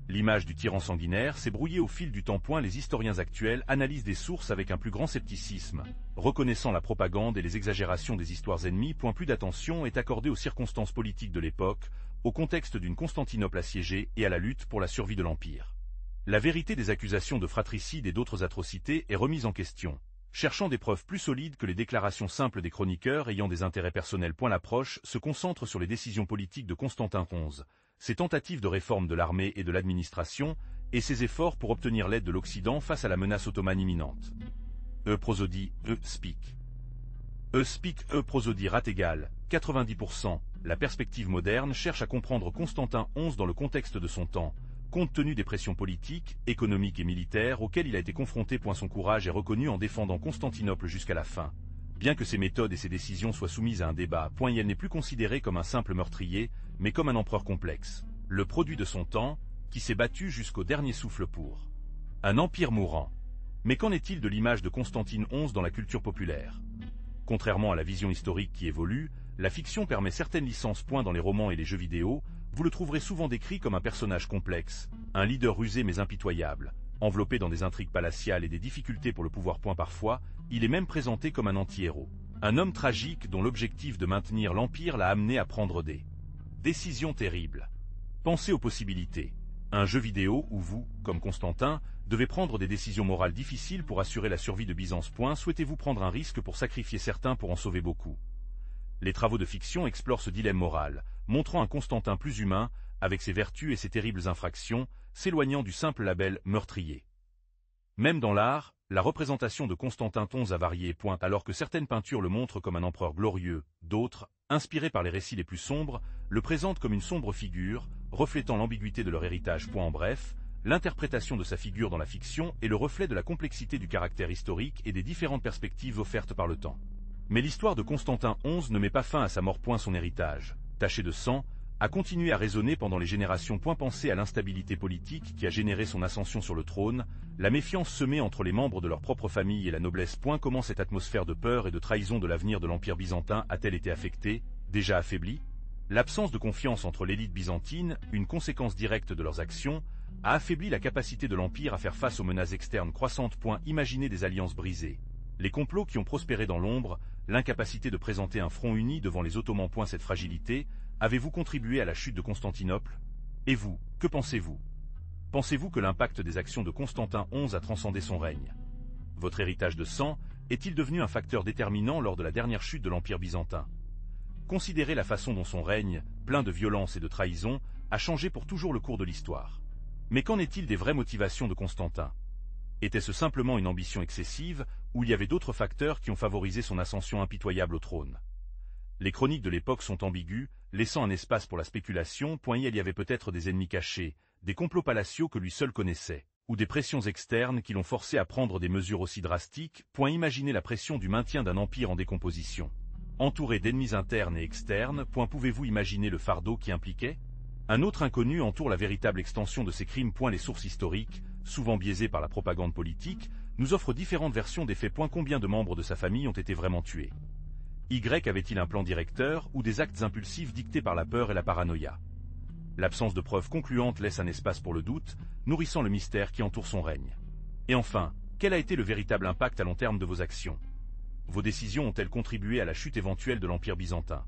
L'image du tyran sanguinaire s'est brouillée au fil du temps. Les historiens actuels analysent des sources avec un plus grand scepticisme, reconnaissant la propagande et les exagérations des histoires ennemies. Plus d'attention est accordée aux circonstances politiques de l'époque, au contexte d'une Constantinople assiégée et à la lutte pour la survie de l'Empire. La vérité des accusations de fratricide et d'autres atrocités est remise en question, Cherchant des preuves plus solides que les déclarations simples des chroniqueurs ayant des intérêts personnels. L'approche se concentre sur les décisions politiques de Constantin XI, ses tentatives de réforme de l'armée et de l'administration, et ses efforts pour obtenir l'aide de l'Occident face à la menace ottomane imminente. Prosodie, speak. Prosodie rate égale 90%. La perspective moderne cherche à comprendre Constantin XI dans le contexte de son temps, compte tenu des pressions politiques, économiques et militaires auxquelles il a été confronté. Son courage est reconnu en défendant Constantinople jusqu'à la fin. Bien que ses méthodes et ses décisions soient soumises à un débat, elle n'est plus considéré comme un simple meurtrier, mais comme un empereur complexe, le produit de son temps, qui s'est battu jusqu'au dernier souffle pour un empire mourant. Mais qu'en est-il de l'image de Constantine XI dans la culture populaire? Contrairement à la vision historique qui évolue, la fiction permet certaines licences. Dans les romans et les jeux vidéo, vous le trouverez souvent décrit comme un personnage complexe, un leader rusé mais impitoyable, enveloppé dans des intrigues palatiales et des difficultés pour le pouvoir. Parfois, il est même présenté comme un anti-héros, un homme tragique dont l'objectif de maintenir l'Empire l'a amené à prendre des décisions terribles. Pensez aux possibilités. Un jeu vidéo où vous, comme Constantin, devez prendre des décisions morales difficiles pour assurer la survie de Byzance. Souhaitez-vous prendre un risque pour sacrifier certains pour en sauver beaucoup? Les travaux de fiction explorent ce dilemme moral, montrant un Constantin plus humain, avec ses vertus et ses terribles infractions, s'éloignant du simple label meurtrier. Même dans l'art, la représentation de Constantin XI a varié. Alors que certaines peintures le montrent comme un empereur glorieux, d'autres, inspirées par les récits les plus sombres, le présentent comme une sombre figure, reflétant l'ambiguïté de leur héritage. En bref, l'interprétation de sa figure dans la fiction est le reflet de la complexité du caractère historique et des différentes perspectives offertes par le temps. Mais l'histoire de Constantin XI ne met pas fin à sa mort. Son héritage, taché de sang, a continué à résonner pendant les générations. Pensez à l'instabilité politique qui a généré son ascension sur le trône, la méfiance semée entre les membres de leur propre famille et la noblesse. Comment cette atmosphère de peur et de trahison de l'avenir de l'Empire byzantin a-t-elle été affectée, déjà affaiblie? L'absence de confiance entre l'élite byzantine, une conséquence directe de leurs actions, a affaibli la capacité de l'Empire à faire face aux menaces externes croissantes. Imaginez des alliances brisées, les complots qui ont prospéré dans l'ombre, l'incapacité de présenter un front uni devant les Ottomans. Cette fragilité, avez-vous contribué à la chute de Constantinople? Et vous, que pensez-vous? Pensez-vous que l'impact des actions de Constantin XI a transcendé son règne? Votre héritage de sang est-il devenu un facteur déterminant lors de la dernière chute de l'Empire byzantin? Considérez la façon dont son règne, plein de violence et de trahison, a changé pour toujours le cours de l'histoire. Mais qu'en est-il des vraies motivations de Constantin? Était-ce simplement une ambition excessive, ou il y avait d'autres facteurs qui ont favorisé son ascension impitoyable au trône? Les chroniques de l'époque sont ambiguës, laissant un espace pour la spéculation. Il y avait peut-être des ennemis cachés, des complots palatiaux que lui seul connaissait, ou des pressions externes qui l'ont forcé à prendre des mesures aussi drastiques. Imaginez la pression du maintien d'un empire en décomposition. Entouré d'ennemis internes et externes. Pouvez-vous imaginer le fardeau qui impliquait? Un autre inconnu entoure la véritable extension de ces crimes. Les sources historiques, souvent biaisées par la propagande politique, nous offrent différentes versions des faits. Combien de membres de sa famille ont été vraiment tués? Y avait-il un plan directeur ou des actes impulsifs dictés par la peur et la paranoïa? L'absence de preuves concluantes laisse un espace pour le doute, nourrissant le mystère qui entoure son règne. Et enfin, quel a été le véritable impact à long terme de vos actions? Vos décisions ont-elles contribué à la chute éventuelle de l'Empire byzantin?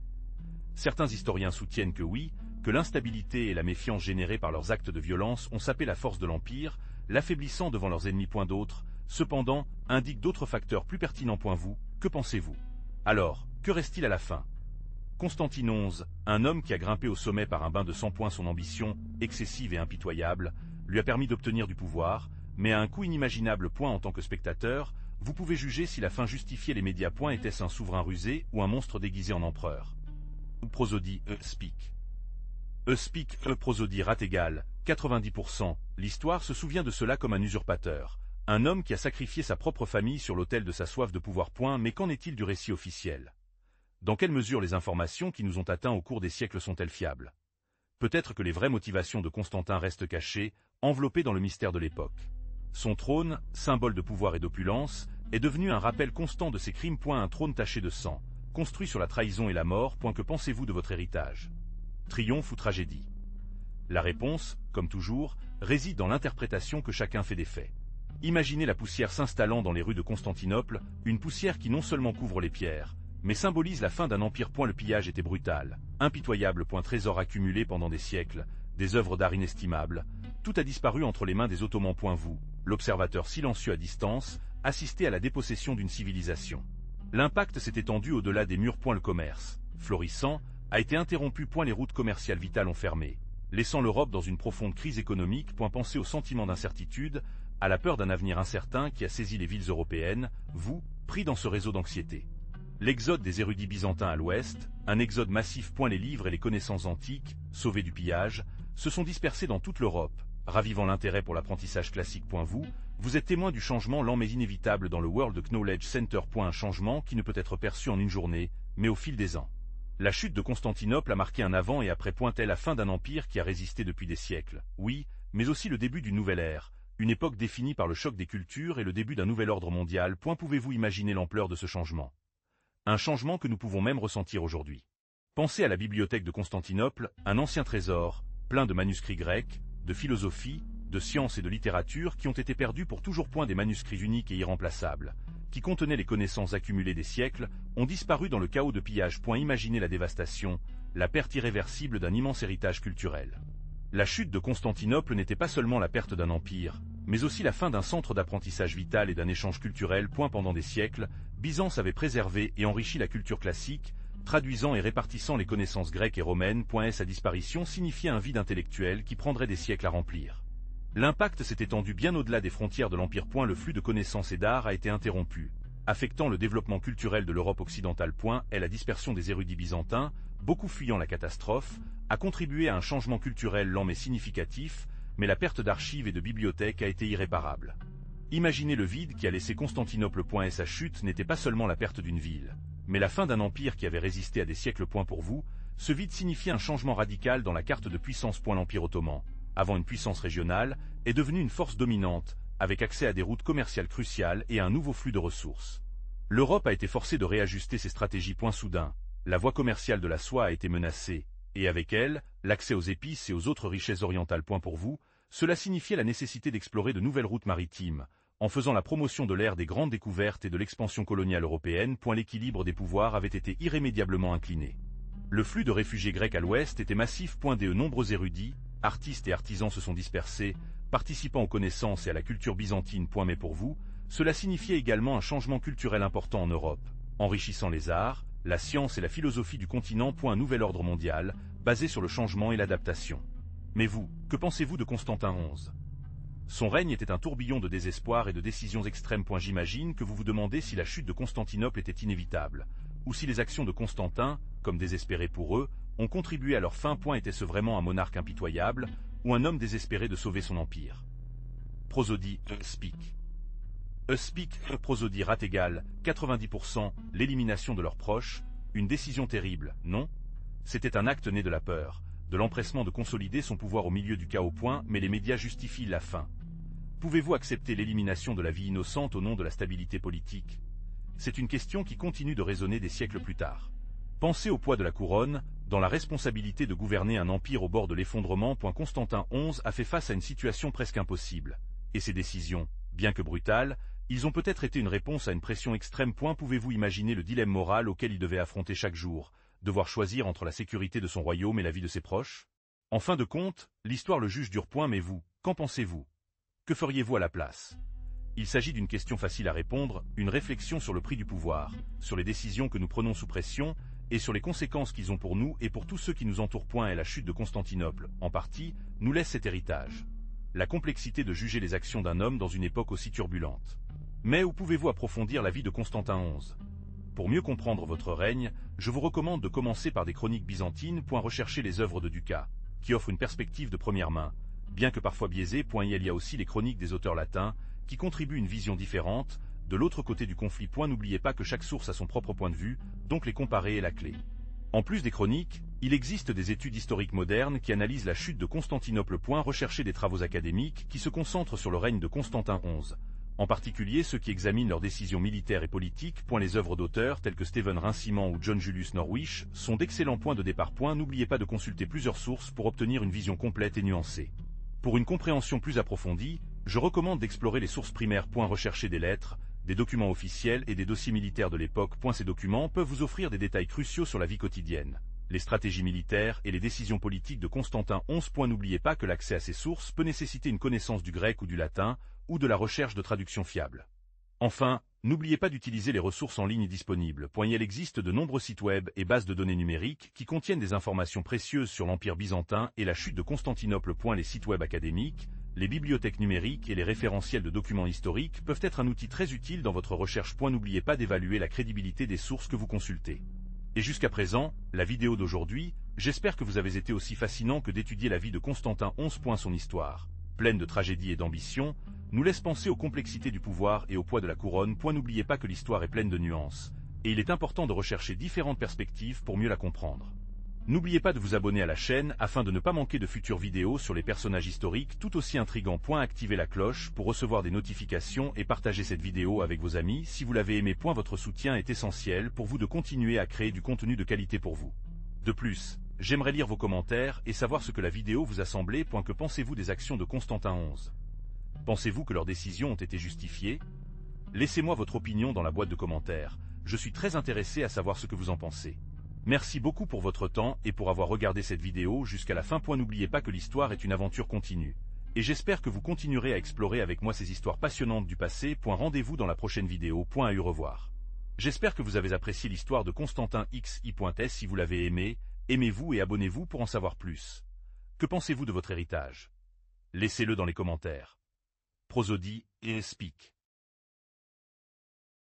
Certains historiens soutiennent que oui, que l'instabilité et la méfiance générées par leurs actes de violence ont sapé la force de l'Empire, l'affaiblissant devant leurs ennemis. D'autres, cependant, indiquent d'autres facteurs plus pertinents. Vous, que pensez-vous? Alors, que reste-t-il à la fin? Constantine XI, un homme qui a grimpé au sommet par un bain de sang. Son ambition, excessive et impitoyable, lui a permis d'obtenir du pouvoir, mais à un coût inimaginable. En tant que spectateur, vous pouvez juger si la fin justifiait les médias. Était-ce un souverain rusé ou un monstre déguisé en empereur? Prosodie, speak. Prosodie rate égale 90%. L'histoire se souvient de cela comme un usurpateur, un homme qui a sacrifié sa propre famille sur l'autel de sa soif de pouvoir. Mais qu'en est-il du récit officiel? Dans quelle mesure les informations qui nous ont atteints au cours des siècles sont-elles fiables? Peut-être que les vraies motivations de Constantin restent cachées, enveloppées dans le mystère de l'époque. Son trône, symbole de pouvoir et d'opulence, est devenu un rappel constant de ses crimes. Un trône taché de sang, construit sur la trahison et la mort. Que pensez-vous de votre héritage? Triomphe ou tragédie? La réponse, comme toujours, réside dans l'interprétation que chacun fait des faits. Imaginez la poussière s'installant dans les rues de Constantinople, une poussière qui non seulement couvre les pierres, mais symbolise la fin d'un empire. Le pillage était brutal, impitoyable. Trésors accumulés pendant des siècles, des œuvres d'art inestimables, tout a disparu entre les mains des Ottomans. Vous, l'observateur silencieux à distance, assister à la dépossession d'une civilisation. L'impact s'est étendu au-delà des murs. Le commerce, florissant, a été interrompu. Les routes commerciales vitales ont fermé, laissant l'Europe dans une profonde crise économique. Pensez au sentiment d'incertitude, à la peur d'un avenir incertain qui a saisi les villes européennes, vous, pris dans ce réseau d'anxiété. L'exode des érudits byzantins à l'ouest, un exode massif. Les livres et les connaissances antiques, sauvés du pillage, se sont dispersés dans toute l'Europe, ravivant l'intérêt pour l'apprentissage classique. Vous êtes témoin du changement lent mais inévitable dans le World Knowledge Center. Un changement qui ne peut être perçu en une journée, mais au fil des ans. La chute de Constantinople a marqué un avant et après. Elle la fin d'un empire qui a résisté depuis des siècles, oui, mais aussi le début d'une nouvelle ère, une époque définie par le choc des cultures et le début d'un nouvel ordre mondial. Pouvez-vous imaginer l'ampleur de ce changement? Un changement que nous pouvons même ressentir aujourd'hui. Pensez à la bibliothèque de Constantinople, un ancien trésor, plein de manuscrits grecs, de philosophie, de sciences et de littérature qui ont été perdus pour toujours. Des manuscrits uniques et irremplaçables, qui contenaient les connaissances accumulées des siècles, ont disparu dans le chaos de pillage. Imaginez la dévastation, la perte irréversible d'un immense héritage culturel. La chute de Constantinople n'était pas seulement la perte d'un empire, mais aussi la fin d'un centre d'apprentissage vital et d'un échange culturel. Pendant des siècles, Byzance avait préservé et enrichi la culture classique, traduisant et répartissant les connaissances grecques et romaines. Sa disparition signifiait un vide intellectuel qui prendrait des siècles à remplir. L'impact s'est étendu bien au-delà des frontières de l'Empire. Le flux de connaissances et d'art a été interrompu, affectant le développement culturel de l'Europe occidentale. Et la dispersion des érudits byzantins, beaucoup fuyant la catastrophe, a contribué à un changement culturel lent mais significatif, mais la perte d'archives et de bibliothèques a été irréparable. Imaginez le vide qui a laissé Constantinople. Sa chute n'était pas seulement la perte d'une ville, mais la fin d'un empire qui avait résisté à des siècles. Pour vous, ce vide signifiait un changement radical dans la carte de puissance. L'Empire ottoman, avant une puissance régionale, est devenu une force dominante, avec accès à des routes commerciales cruciales et à un nouveau flux de ressources. L'Europe a été forcée de réajuster ses stratégies. Soudain, la voie commerciale de la soie a été menacée, et avec elle, l'accès aux épices et aux autres richesses orientales. Pour vous, cela signifiait la nécessité d'explorer de nouvelles routes maritimes, en faisant la promotion de l'ère des grandes découvertes et de l'expansion coloniale européenne. L'équilibre des pouvoirs avait été irrémédiablement incliné. Le flux de réfugiés grecs à l'ouest était massif. De nombreux érudits, artistes et artisans se sont dispersés, participant aux connaissances et à la culture byzantine. Mais pour vous, cela signifiait également un changement culturel important en Europe, enrichissant les arts, la science et la philosophie du continent. Un nouvel ordre mondial, basé sur le changement et l'adaptation. Mais vous, que pensez-vous de Constantin XI? Son règne était un tourbillon de désespoir et de décisions extrêmes. J'imagine que vous vous demandez si la chute de Constantinople était inévitable, ou si les actions de Constantin, comme désespérées pour eux, ont contribué à leur fin. Était-ce vraiment un monarque impitoyable, ou un homme désespéré de sauver son empire? Prosodie, speak. Speak, prosodie rat égale, 90%, l'élimination de leurs proches, une décision terrible, non? C'était un acte né de la peur, de l'empressement de consolider son pouvoir au milieu du chaos. Mais les médias justifient la fin. Pouvez-vous accepter l'élimination de la vie innocente au nom de la stabilité politique? C'est une question qui continue de résonner des siècles plus tard. Pensez au poids de la couronne, dans la responsabilité de gouverner un empire au bord de l'effondrement. Constantin XI a fait face à une situation presque impossible. Et ses décisions, bien que brutales, ils ont peut-être été une réponse à une pression extrême. Pouvez-vous imaginer le dilemme moral auquel il devait affronter chaque jour, devoir choisir entre la sécurité de son royaume et la vie de ses proches? En fin de compte, l'histoire le juge dur. Mais vous, qu'en pensez-vous? Que feriez-vous à la place? Il s'agit d'une question facile à répondre, une réflexion sur le prix du pouvoir, sur les décisions que nous prenons sous pression, et sur les conséquences qu'ils ont pour nous et pour tous ceux qui nous entourent. Et la chute de Constantinople, en partie, nous laisse cet héritage. La complexité de juger les actions d'un homme dans une époque aussi turbulente. Mais où pouvez-vous approfondir la vie de Constantin XI? Pour mieux comprendre votre règne, je vous recommande de commencer par des chroniques byzantines. Rechercher les œuvres de Ducas, qui offrent une perspective de première main, bien que parfois biaisée. Il y a aussi les chroniques des auteurs latins, qui contribuent une vision différente, de l'autre côté du conflit. N'oubliez pas que chaque source a son propre point de vue, donc les comparer est la clé. En plus des chroniques, il existe des études historiques modernes qui analysent la chute de Constantinople. Rechercher des travaux académiques qui se concentrent sur le règne de Constantin XI. En particulier ceux qui examinent leurs décisions militaires et politiques. Les œuvres d'auteurs tels que Stephen Rin-Simon ou John Julius Norwich sont d'excellents points de départ. N'oubliez pas de consulter plusieurs sources pour obtenir une vision complète et nuancée. Pour une compréhension plus approfondie, je recommande d'explorer les sources primaires. Rechercher des lettres, des documents officiels et des dossiers militaires de l'époque. Ces documents peuvent vous offrir des détails cruciaux sur la vie quotidienne, les stratégies militaires et les décisions politiques de Constantin XI. N'oubliez pas que l'accès à ces sources peut nécessiter une connaissance du grec ou du latin, ou de la recherche de traductions fiables. Enfin, n'oubliez pas d'utiliser les ressources en ligne disponibles. Il existe de nombreux sites web et bases de données numériques qui contiennent des informations précieuses sur l'Empire byzantin et la chute de Constantinople. Les sites web académiques, les bibliothèques numériques et les référentiels de documents historiques peuvent être un outil très utile dans votre recherche. N'oubliez pas d'évaluer la crédibilité des sources que vous consultez. Et jusqu'à présent, la vidéo d'aujourd'hui, j'espère que vous avez été aussi fascinant que d'étudier la vie de Constantin XI. Son histoire, pleine de tragédie et d'ambition, nous laisse penser aux complexités du pouvoir et au poids de la couronne. N'oubliez pas que l'histoire est pleine de nuances, et il est important de rechercher différentes perspectives pour mieux la comprendre. N'oubliez pas de vous abonner à la chaîne afin de ne pas manquer de futures vidéos sur les personnages historiques tout aussi intrigants. Activez la cloche pour recevoir des notifications et partagez cette vidéo avec vos amis si vous l'avez aimé. Votre soutien est essentiel pour vous de continuer à créer du contenu de qualité pour vous. De plus, j'aimerais lire vos commentaires et savoir ce que la vidéo vous a semblé. Que pensez-vous des actions de Constantin XI? Pensez-vous que leurs décisions ont été justifiées? Laissez-moi votre opinion dans la boîte de commentaires. Je suis très intéressé à savoir ce que vous en pensez. Merci beaucoup pour votre temps et pour avoir regardé cette vidéo jusqu'à la fin. N'oubliez pas que l'histoire est une aventure continue. Et j'espère que vous continuerez à explorer avec moi ces histoires passionnantes du passé. Rendez-vous dans la prochaine vidéo. À au revoir. J'espère que vous avez apprécié l'histoire de Constantin XI. Si vous l'avez aimé, aimez-vous et abonnez-vous pour en savoir plus. Que pensez-vous de votre héritage? Laissez-le dans les commentaires. Prosodie et Speak.